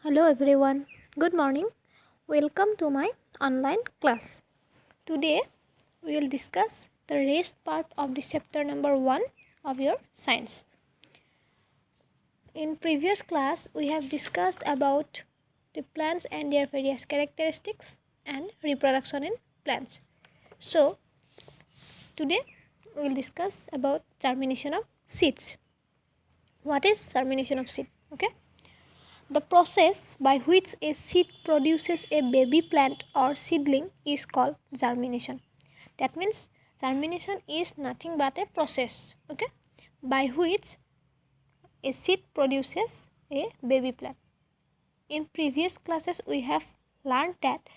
Hello everyone, good morning. Welcome to my online class. Today we will discuss the rest part of the chapter number 1 of your science. In previous class we have discussed about the plants and their various characteristics and reproduction in plants. So today we will discuss about germination of seeds. What is germination of seed? Okay. The process by which a seed produces a baby plant or seedling is called germination. That means germination is nothing but a process, okay, by which a seed produces a baby plant. In previous classes, we have learned that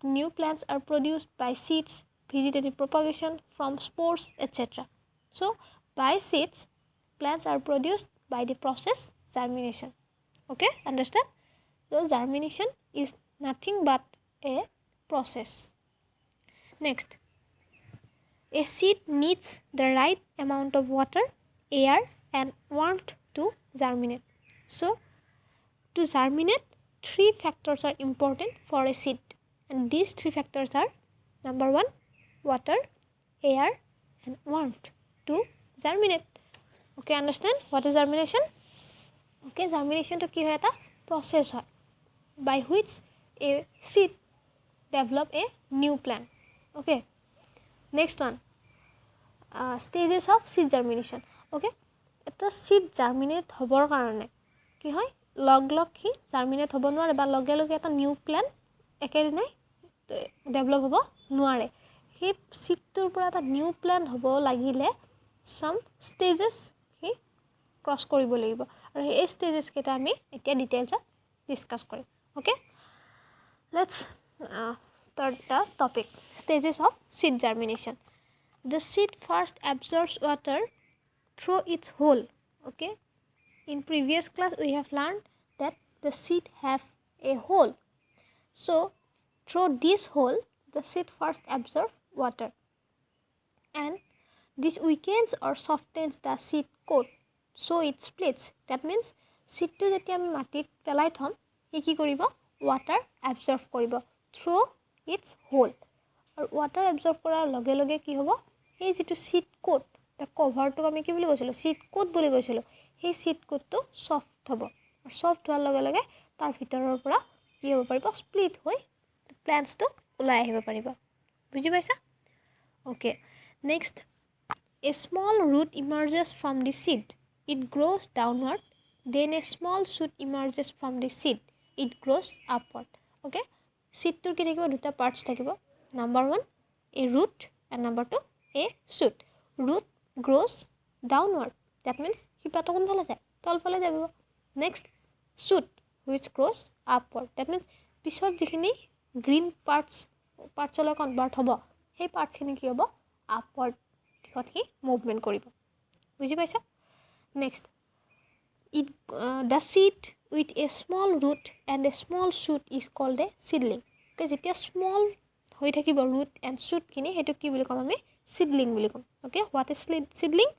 new plants are produced by seeds, vegetative propagation from spores, etc. So, by seeds, plants are produced by the process germination. Okay, understand? So germination is nothing but a process. Next, a seed needs the right amount of water, air and warmth to germinate. So to germinate, 3 factors are important for a seed, and these 3 factors are: number 1, water, air and warmth to germinate. Okay, understand what is germination? Okay, germination to ki hoy eta process hoy by which a seed develop a new plant. Okay, next one, stages of seed germination. Okay, eta seed germinate hobor karone ki hoy log hi germinate hobo nuare ba loge loge eta new plant ekedinai develop hobo nuare. He seed tur pura eta new plant hobo lagile some stages hi cross koribo lagibo আৰু এই stages কেটা আমি এতিয়া ডিটেইলছত discuss কৰিম. Okay, let's start the topic. Stages of seed germination. The seed first absorbs water through its hole. Okay, in previous class we have learned that the seed have a hole. So through this hole the seed first absorbs water and this weakens or softens the seed coat. So it splits. That means seed to jeti ami matit pelai thom hi ki koribo water absorb koribo through its hole. Or water absorb korar loge loge ki hobo ei jitu seed coat the cover to ami ki boli koisilo seed coat boli koisilo hey seed coat to soft hobo or soft hoar loge loge tar bhitoror pura ki hobo paribo split hoi plants to ulai ahibo paribo. Buji paisa? Okay, next, a small root emerges from the seed. It grows downward. Then a small shoot emerges from the seed. It grows upward. Okay, seed tur ki thakibo duta parts thakibo. Number 1, a root, and number 2, a shoot. Root grows downward. That means hi pato kon phale jay tol phale jabo. Next, shoot which grows upward. That means pisor jikhini green parts ole convert hobo hey parts khini ki hobo upward dikhot hi movement koribo. Buji paisa? Next, the seed with a small root and a small shoot is called a seedling. Okay, jetia small hoi thakibo root and shoot kini hetu ki boli kom ami seedling boli kom. Okay, what is seedling?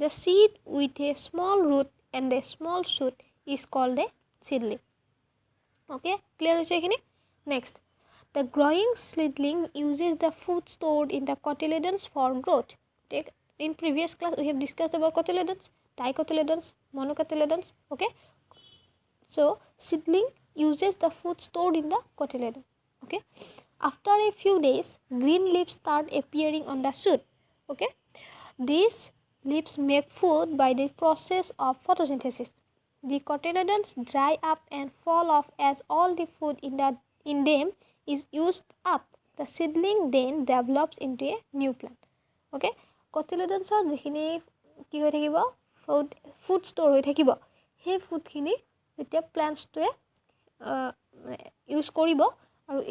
The seed with a small root and a small shoot is called a seedling. Okay, clear hoise ekini? Next, the growing seedling uses the food stored in the cotyledons for growth. Take in previous class we have discussed about cotyledons, dicotyledons, monocotyledons. Okay, so seedling uses the food stored in the cotyledon. Okay, after a few days green leaves start appearing on the shoot. Okay, these leaves make food by the process of photosynthesis. The cotyledons dry up and fall off as all the food in them is used up. The seedling then develops into a new plant. Okay, cotyledons jikhini ki hoi thakibo food store hoi thakibo he food khini jetia plants to use koribo aru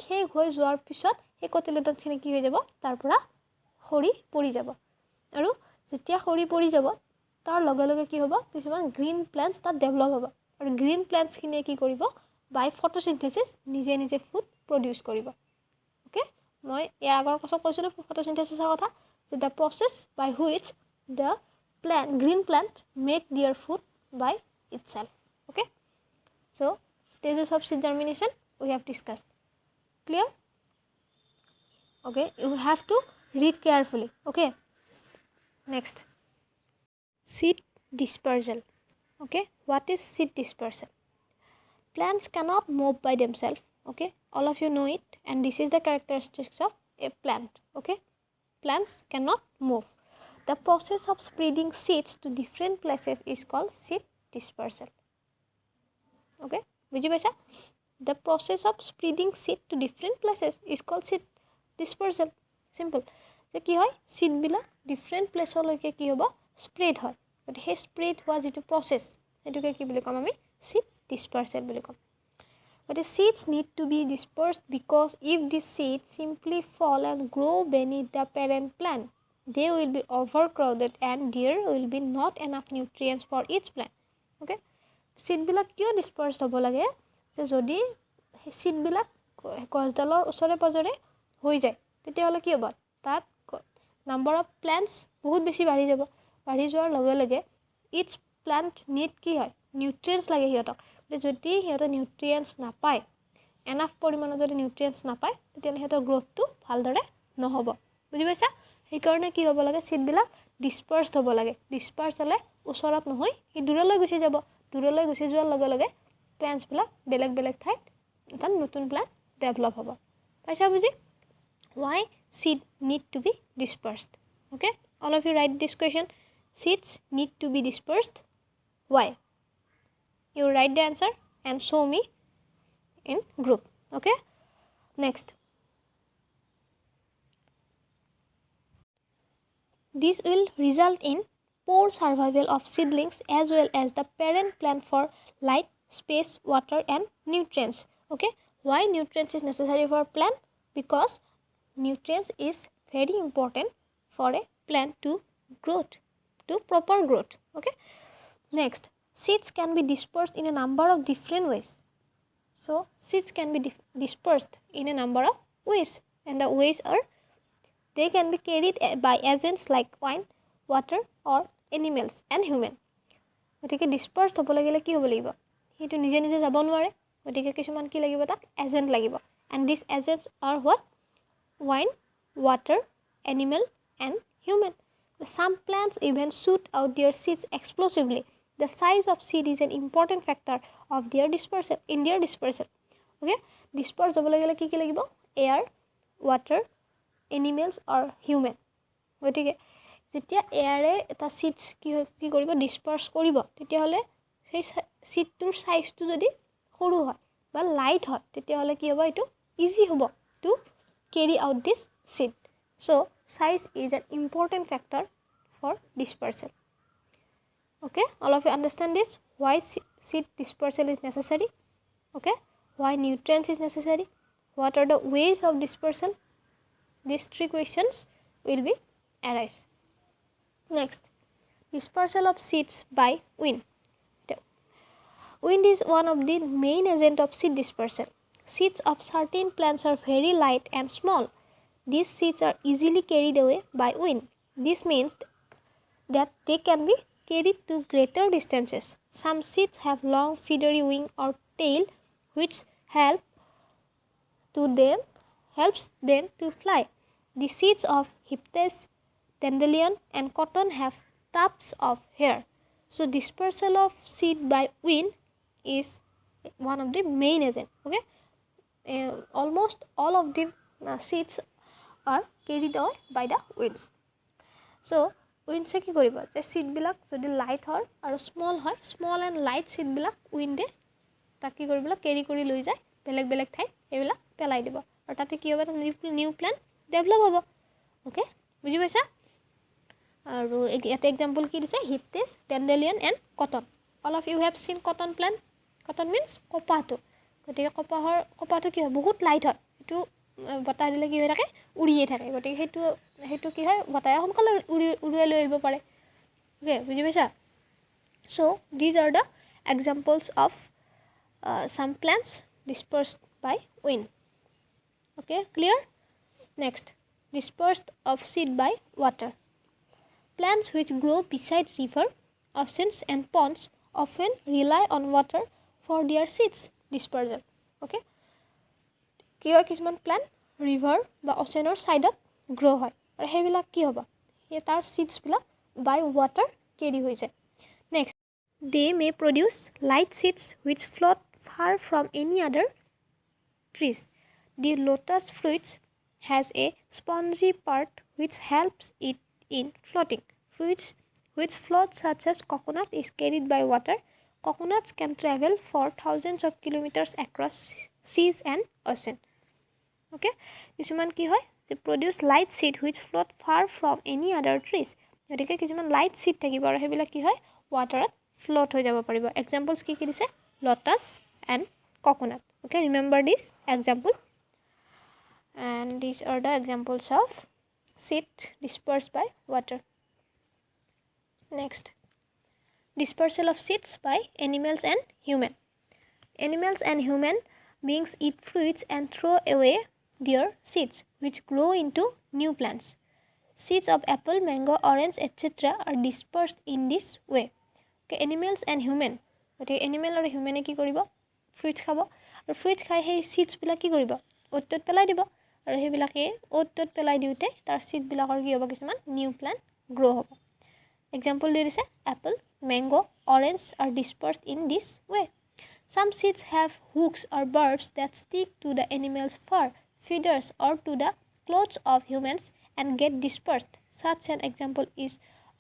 he hoi joar pisot he cotyledons khini ki hoi jabo tar pura hori pori jabo aru jetia hori pori jabo tar loge loge ki hobo kisuman green plants ta develop hobo aru green plants khini ki koribo by photosynthesis nije nije food produce koribo. Okay, moi er agor koso koisilo photosynthesis er kotha the process by which the green plant make their food by itself. Okay, So stages of seed germination we have discussed. Clear? Okay, you have to read carefully. Okay, next, seed dispersal. Okay, what is seed dispersal? Plants cannot move by themselves. Okay, all of you know it, and this is the characteristics of a plant. Okay, plants cannot move. The process of spreading seeds to different places is called seed dispersal. Okay, বুজি পাইছা? The process of spreading seed to different places is called seed dispersal. Simple. যে কি হয়, seedবিলাক different placeলৈকে কি হ'ব, spread হয়. গতিকে সেই spread হোৱা যিটো process সেইটোকে কি বুলি ক'ম আমি, seed dispersal বুলি ক'ম. But the seeds need to be dispersed because if the seeds simply fall and grow beneath the parent plant, they will be overcrowded and there will be not enough nutrients for each plant. Okay, seedবিলাক কিয় dispersed হ'ব লাগে, যে যদি seedবিলাক গছডালৰ ওচৰে পাজৰে হৈ যায় তেতিয়াহ'লে কি হ'ব, তাত নাম্বাৰ অফ প্লান্টছ বহুত বেছি বাঢ়ি যাব. বাঢ়ি যোৱাৰ লগে লগে ইটছ প্লান্ট নিড কি হয়, নিউট্ৰিয়েণ্টছ লাগে সিহঁতক. যদি সিহঁতে নিউট্ৰিয়েণ্টছ নাপায়, এনাফ পৰিমাণৰ যদি নিউট্ৰিয়েণ্টছ নাপায় তেতিয়াহ'লে সিহঁতৰ গ্ৰ'থটো ভালদৰে নহ'ব. বুজি পাইছা? সেইকাৰণে কি হ'ব লাগে, চিডবিলাক ডিছপাৰ্ছড হ'ব লাগে. ডিছপাৰ্ছ হ'লে ওচৰত নহয়, সি দূৰলৈ গুচি যাব. দূৰলৈ গুচি যোৱাৰ লগে লগে প্লেণ্টছবিলাক বেলেগ বেলেগ ঠাইত এটা নতুন প্লেণ্ট ডেভেলপ হ'ব. পাইছা বুজি? Why seed need to be dispersed? Okay, all of you write this question. Seeds need to be dispersed. Why? You write the answer and show me in group. Okay, next, this will result in poor survival of seedlings as well as the parent plant for light, space, water and nutrients. Okay, why nutrients is necessary for plant? Because nutrients is very important for a plant to growth, to proper growth. Okay, next, seeds can be dispersed in a number of different ways. So seeds can be dispersed in a number of ways, and the ways are, they can be carried by agents like wind, water or animals and human. গতিকে ডিছপাৰ্ছ হ'ব লাগিলে কি হ'ব লাগিব, সেইটো নিজে নিজে যাব নোৱাৰে. গতিকে কিছুমান কি লাগিব, তাক এজেণ্ট লাগিব. And this agents R what, wind, water, animal and human. Some plants even shoot out their seeds explosively. The size of seed is an important factor of their dispersal, in their dispersal. Okay, disperse হ'ব লাগিলে কি কি লাগিব, air, water, animals or human. গতিকে যেতিয়া এয়াৰে এটা seeds কি কৰিব, ডিছপাৰ্ছ কৰিব, তেতিয়াহ'লে সেই seedটোৰ চাইজটো যদি সৰু হয় বা লাইট হয় তেতিয়াহ'লে কি হ'ব, এইটো ইজি হ'ব two carry out this seed. So size is an important factor for dispersal. Okay, all of you understand this, why seed dispersal is necessary. Okay, why nutrients is necessary, what are the ways of dispersal. These three questions will be arise. Next, dispersal of seeds by wind. Wind is one of the main agent of seed dispersal. Seeds of certain plants are very light and small. These seeds are easily carried away by wind. This means that they can be carried to greater distances. Some seeds have long feathery wing or tail which helps them to fly. The seeds of Hyptes, dandelion and cotton have tufts of hair. So dispersal of seed by wind is one of the main agent. Okay, almost all of the seeds are carried away by the winds. So উইণ্ডছে কি কৰিব, যে ছিডবিলাক যদি light হয় আৰু small হয়, small and light ছিডবিলাক উইণ্ডে তাক কি কৰিব, কেৰি কৰি লৈ যায় বেলেগ বেলেগ ঠাইত, সেইবিলাক পেলাই দিব আৰু তাতে কি হ'ব, এটা নিউ প্লেণ্ট ডেভেলপ হ'ব. অ'কে, বুজি পাইছা? আৰু ইয়াতে এক্সাম্পল কি দিছে, hiptage, dandelion and cotton. All of you have seen cotton plant. Cotton means কপাহটো. গতিকে কপাহটো কি হয়, বহুত লাইট হয়, সেইটো বতাহ দিলে কি হৈ থাকে, উৰিয়ে থাকে. গতিকে সেইটো কি হয়, বতাহে সোনকালে উৰুৱাই লৈ আহিব পাৰে. অ'কে, বুজি পাইছা? So' these are the examples of some plants dispersed by wind. Okay, clear? Next, dispersed of seed by water. Plants which grow beside river, oceans and ponds often rely on water for their seeds dispersal. Okay, কি হয় কিছুমান plant river বা অচেনৰ ছাইডত গ্ৰ' হয় আৰু সেইবিলাক কি হ'ব সেই তাৰ চিডছবিলাক বাই ৱাটাৰ কেৰি হৈ যায় next they may produce light seeds which float far from any other trees. The lotus fruits has a spongy part which helps it in floating. Fruits which float such as coconut is carried by water. Coconuts can travel for thousands of kilometers across seas and ocean. Okay, কিছুমান কি হয় যে produce light seed which float far from any other trees. গতিকে কিছুমান light seed থাকিব আৰু সেইবিলাক কি হয় ৱাটাৰত float হৈ যাব পাৰিব এক্সাম্পলছ কি দিছে lotus and coconut. Okay, remember this example and these are the examples of seed dispersed by water. Next, dispersal of seeds by animals and human. Animals and human beings eat fruits and throw away their seeds which grow into new plants. Seeds of apple, mango, orange, etc. are dispersed in this way. Okay, animals and human. Okay, animal or human কি কৰিব fruits খাব আৰু fruits খাই সেই seeds বিলাক কি কৰিব অ'ত পেলাই দিব আৰু সেইবিলাকে অ'ত পেলাই দিওঁতে তাৰ seed বিলাকৰ কি হ'ব কিছুমান new plant grow হ'ব example দি দিছে apple, mango, orange are dispersed in this way. Some seeds have hooks or barbs that stick to the animal's fur, feathers or to the clothes of humans and get dispersed. Such an example is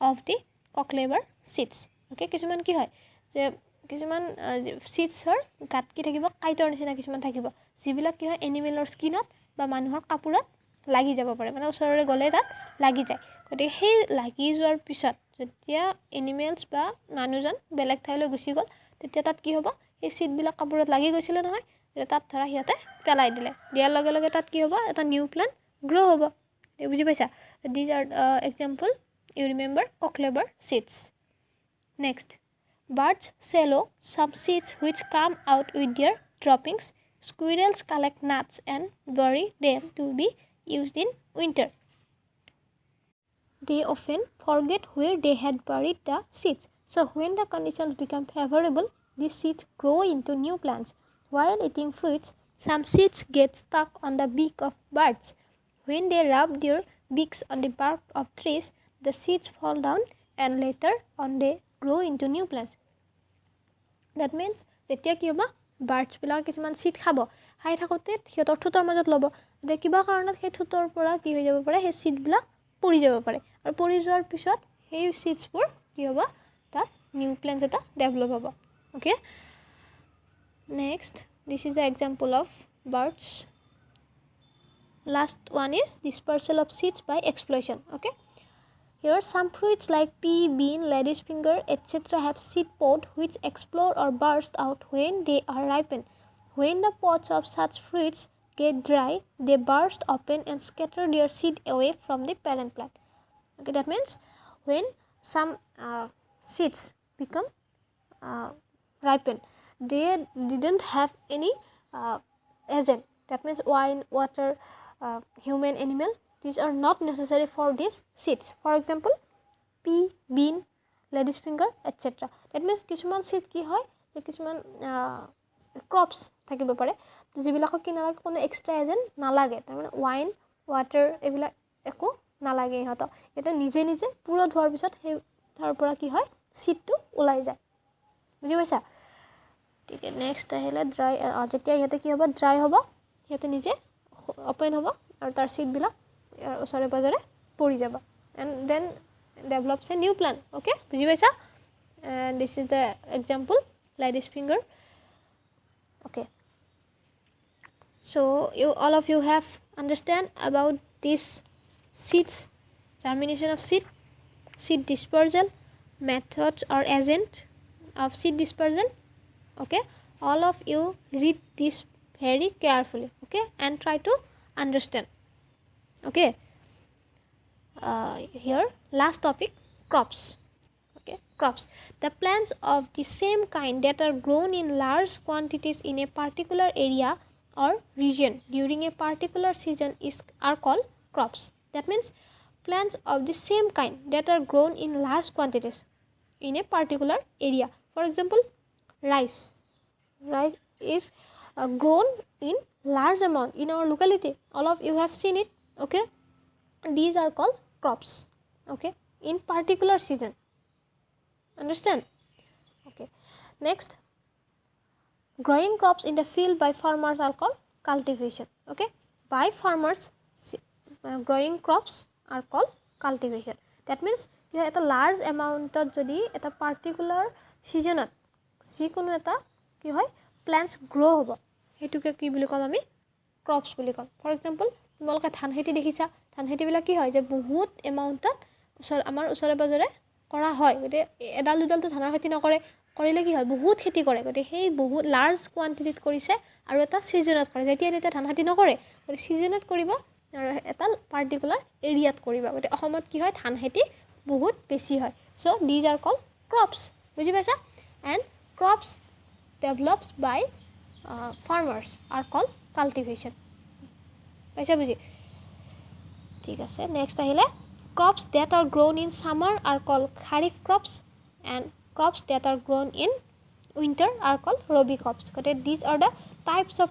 of the cocklever seeds. Okay, কিছুমান কি হয় যে কিছুমান seedsৰ গাত কি থাকিব কাইটৰ নিচিনা কিছুমান থাকিব যিবিলাক কি হয় এনিমেলৰ স্কিনত বা মানুহৰ কাপোৰত লাগি যাব পাৰে মানে ওচৰৰে গ'লে তাত লাগি যায় গতিকে সেই লাগি যোৱাৰ পিছত যেতিয়া এনিমেলছ বা মানুহজন বেলেগ ঠাইলৈ গুচি গ'ল তেতিয়া তাত কি হ'ব এই সিডবিলাক কাপোৰত লাগি গৈছিলে নহয় তাত ধৰা সিহঁতে পেলাই দিলে দিয়াৰ লগে লগে তাত কি হ'ব এটা নিউ প্লান্ট গ্ৰ' হ'ব বুজি পাইছা these are example you remember cocklever seeds. Next, birds swallow some seeds which come out with their droppings. Squirrels collect nuts and bury them to be used in winter. They often forget where they had buried the seeds. So when the conditions become favorable, these seeds grow into new plants. While eating fruits, some seeds get stuck on the beak of birds. When they rub their beaks on the bark of trees, the seeds fall down and later on they grow into new plants. That means যেতিয়া কি হ'ব বাৰ্ডছবিলাক কিছুমান seed খাব খাই থাকোঁতে সিহঁতৰ ঠোঁটৰ মাজত ল'ব এতিয়া কিবা কাৰণত সেই ঠোঁটৰ পৰা কি হৈ যাব পাৰে সেই চিডবিলাক পৰি যাব পাৰে আৰু পৰি যোৱাৰ পিছত সেই চিডছবোৰ কি হ'ব তাত নিউ প্লেন্টছ এটা ডেভেলপ হ'ব okay next this is the example of birds last one is dispersal of seeds by explosion. Okay, here some fruits like pea, bean, lady's finger, etc. have seed pod which explode or burst out when they are ripened. When the pods of such fruits get dry, they burst open and scatter their seed away from the parent plant. Okay, that means when some seeds become ripened, they didn't have any agent. That means wine, water, human, animal, these are not necessary for these seeds. For example, pea, bean, lady's finger, etc. That means কিছুমান seed কি হয় যে কিছুমান crops থাকিব পাৰে যিবিলাকক কি নালাগে কোনো এক্সট্ৰা এজেন্ট নালাগে তাৰমানে ওয়াইন ওয়াটাৰ এইবিলাক একো নালাগে ইহঁতক এটা নিজে নিজে পুৰত হোৱাৰ পিছত সেই তাৰ পৰা কি হয় সিডটো ওলাই যায় বুজি পাইছা ঠিক আছে নেক্সট আহিলে ড্ৰাই যেতিয়া ইহঁতে কি হ'ব ড্ৰাই হ'ব ইহঁতে নিজে ওপেন হ'ব আৰু তাৰ সিডবিলাক ওচৰে পাজৰে পৰি যাব and then develops a new plant. Okay, বুজি পাইছা and this is the example lady's finger. Okay, so you all of you have understand about this seeds germination of seed dispersal methods or agent of seed dispersal. Okay, all of you read this very carefully. Okay, and try to understand. Okay, here last topic crops. Okay, crops the plants of the same kind that are grown in large quantities in a particular area or region during a particular season are called crops. That means plants of the same kind that are grown in large quantities in a particular area. For example, rice. Rice is grown in large amount in our locality. All of you have seen it. Okay, these are called crops. Okay, in particular season. Understand? Okay. Next, growing crops in the field by farmers are called cultivation. Okay, by farmers growing crops are called cultivation. That means you have a large amount of jodi at a particular season যিকোনো এটা কি হয় plants grow হ'ব হেতুকে কি বুলি কম আমি crops বুলি কম ফৰ এক্সাম্পল তোমালোকে ধান খেতি দেখিছা ধান খেতিবিলাক কি হয় যে বহুত এমাউণ্টত আমাৰ ওচৰে পাজৰে কৰা হয় গতে এডাল দুডালটো ধানৰ খেতি নকৰে কৰিলে কি হয় বহুত খেতি কৰে গতে সেই বহুত লাৰ্জ কোৱান্টিটিত কৰিছে আৰু এটা সিজনত কৰে যেতিয়া এটা ধান খেতি নকৰে গতে সিজনত কৰিব আৰু এটা পাৰ্টিকুলাৰ এৰিয়াত কৰিব গতে অসমত কি হয় ধান খেতি বহুত বেছি হয় so these are call crops বুজি পাইছা and crops developed by farmers are called cultivation. পাইছা বুজি ঠিক আছে নেক্সট আহিলে crops that are grown in summer are called kharif crops and crops that are grown in winter are called rabi crops. Okay, these are the types of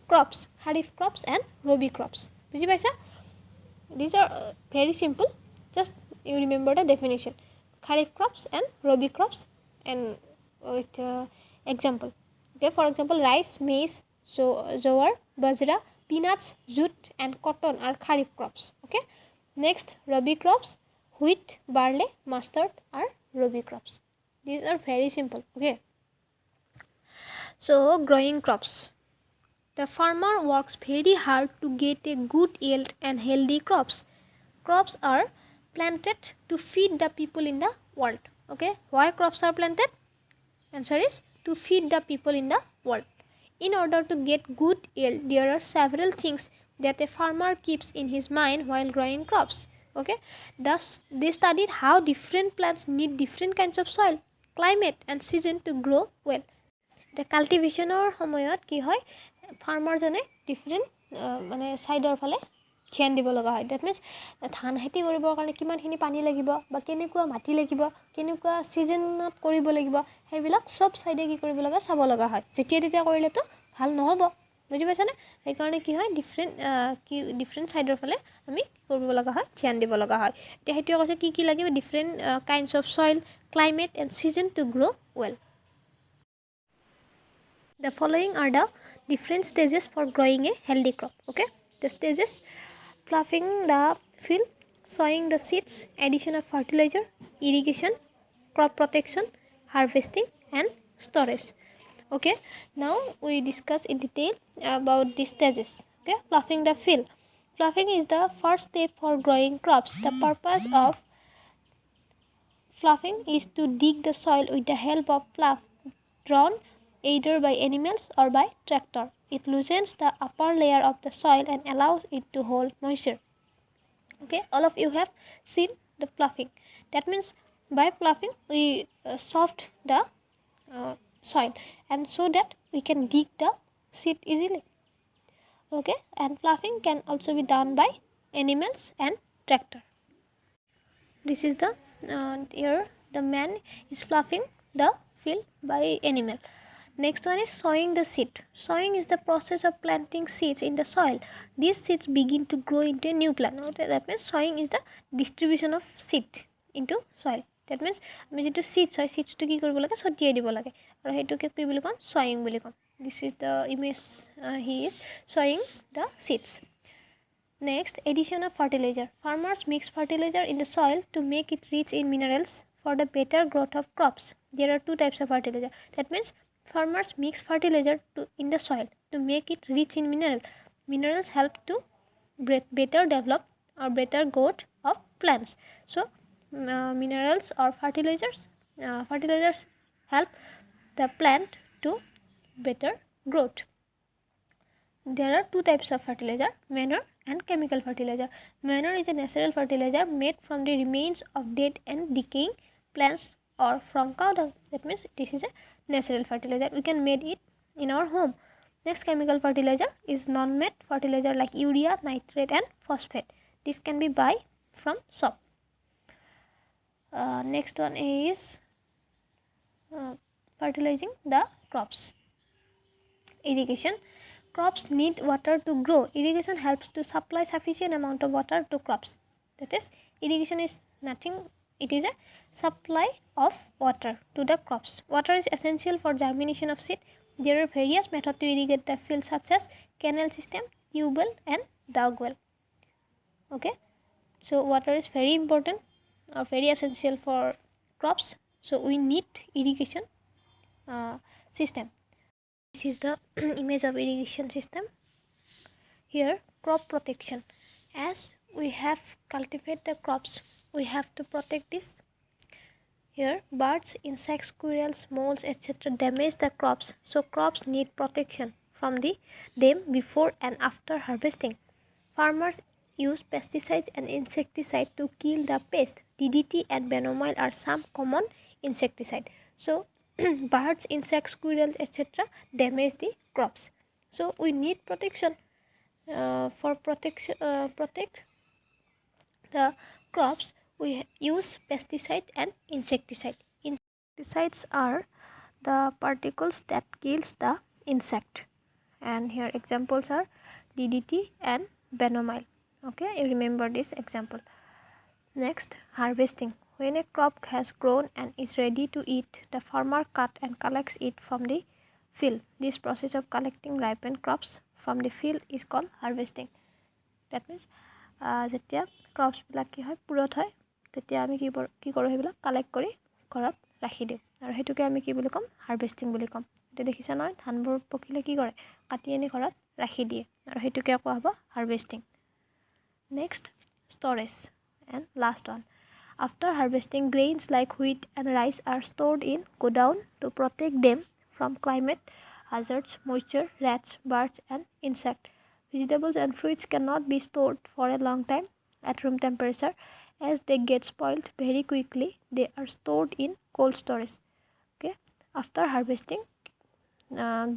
crops kharif crops and rabi crops. বুজি পাইছা these are very simple just you remember the definition kharif crops and rabi crops and with example. Okay, for example rice maize jowar bajra peanuts jute and cotton are kharif crops. Okay, next rabi crops wheat barley mustard are rabi crops. These are very simple. Okay, so growing crops the farmer works very hard to get a good yield and healthy crops. Crops are planted to feed the people in the world. Okay, why crops are planted? Answer is to feed the people in the world. In order to get good yield, there are several things that a farmer keeps in his mind while growing crops. Okay, thus they studied how different plants need different kinds of soil, climate and season to grow well. The cultivation or সময়ত কি হয় farmer জনে different মানে সাইডৰ ফালে ধ্যান দিব লগা হয় দ্যাট মিন্স ধান খেতি কৰিবৰ কাৰণে কিমানখিনি পানী লাগিব বা কেনেকুৱা মাটি লাগিব কেনেকুৱা সিজনত কৰিব লাগিব সেইবিলাক সব সাইডে কি কৰিব লগা চাব লগা হয় যেতিয়া তেতিয়া কৰিলে তো ভাল নহব বুজি পাইছানে এই কাৰণে কি হয় ডিফাৰেন্ট সাইডৰ ফালে আমি কৰিব লগা হয় ধ্যান দিব লগা হয় তে হেতু কৈছে কি লাগিব different kinds of soil climate and season to grow well The following are the different stages for growing a healthy crop. Okay, the stages: ploughing the field, sowing the seeds, addition of fertilizer, irrigation, crop protection, harvesting and storage. Okay, now we discuss in detail about these stages. Okay, ploughing the field. Ploughing is the first step for growing crops. The purpose of ploughing is to dig the soil with the help of plough drawn either by animals or by tractor. It loosens the upper layer of the soil and allows it to hold moisture. Okay, all of you have seen the ploughing. That means by ploughing we soft the soil and so that we can dig the seed easily. Okay, and ploughing can also be done by animals and tractor. This is the here the man is ploughing the field by animal. Next one is sowing the seed. Sowing is the process of planting seeds in the soil. These seeds begin to grow into a new plant. Okay, that means sowing is the distribution of seed into soil. That means আমি যেটো seeds হয় seeds to কি কৰিব লাগে ছটিয়াই দিব লাগে আৰু হেতুকে কি বুলি কম sowing বুলি কম this is the image he is sowing the seeds. Next, addition of fertilizer. Farmers mix fertilizer in the soil to make it rich in minerals for the better growth of crops. There are two types of fertilizer. That means farmers mix fertilizer in the soil to make it rich in minerals. Minerals help to better develop or better growth of plants. So, minerals or fertilizers help the plant to better growth. There are two types of fertilizer, manure and chemical fertilizer. Manure is a natural fertilizer made from the remains of dead and decaying plants or from cow dung. That means this is a natural fertilizer. We can make it in our home. Next, chemical fertilizer is non-made fertilizer like urea, nitrate and phosphate. This can be buy from shop. Next one is fertilizing the crops. Irrigation. Crops need water to grow. Irrigation helps to supply sufficient amount of water to crops. That is, irrigation is nothing, it is a supply of water to the crops. Water is essential for germination of seed. There are various methods to irrigate the field such as canal system, tube well and dug well. Okay, so water is very important or very essential for crops. So we need irrigation system. This is the image of irrigation system. Here, crop protection. As we have cultivated the crops, we have to protect this. Here, birds, insects, squirrels, moles, etc. damage the crops. So crops need protection from them before and after harvesting. Farmers use pesticides and insecticide to kill the pest. DDT and Benomyl are some common insecticide. So birds, insects, squirrels, etc. damage the crops. So we need protection for protect the crops. We use pesticide and insecticide. Insecticides are the particles that kills the insect, and here examples are DDT and Benomyl. Okay, you remember this example. Next, harvesting. When a crop has grown and is ready to eat, the farmer cuts and collects it from the field. This process of collecting ripened crops from the field is called harvesting. That means যেতিয়া ক্ৰপছবিলাক কি হয় পুৰত হয় তেতিয়া আমি কি কৰোঁ সেইবিলাক collect কৰি ঘৰত ৰাখি দিওঁ আৰু সেইটোকে আমি কি বুলি ক'ম হাৰ্ভেষ্টিং বুলি ক'ম। এতিয়া দেখিছা নহয় ধানবোৰ পকিলে কি কৰে কাটি আনি ঘৰত ৰাখি দিয়ে আৰু সেইটোকে কোৱা হ'ব harvesting. Next storage and last one. After harvesting, grains like wheat and rice are stored in godown to protect them from climate hazards, moisture, rats, birds and insects. Vegetables and fruits cannot be stored for a long time at room temperature as they get spoiled very quickly. They are stored in cold storage. Okay, after harvesting,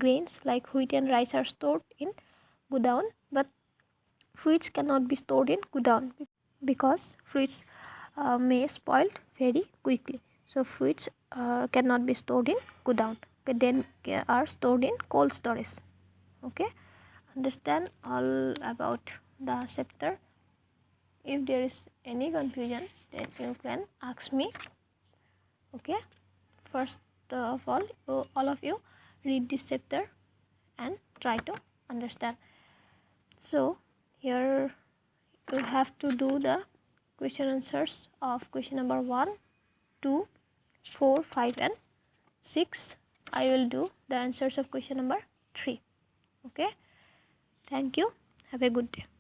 grains like wheat and rice are stored in godown, but fruits cannot be stored in godown because fruits may spoil very quickly. So fruits cannot be stored in godown. Okay, then are stored in cold storage. Okay, understand all about the chapter. If there is any confusion, then you can ask me. Okay, first of all of you read this chapter and try to understand. So here you have to do the question answers of question number 1, 2, 4, 5 and 6. I will do the answers of question number 3. Okay, thank you, have a good day.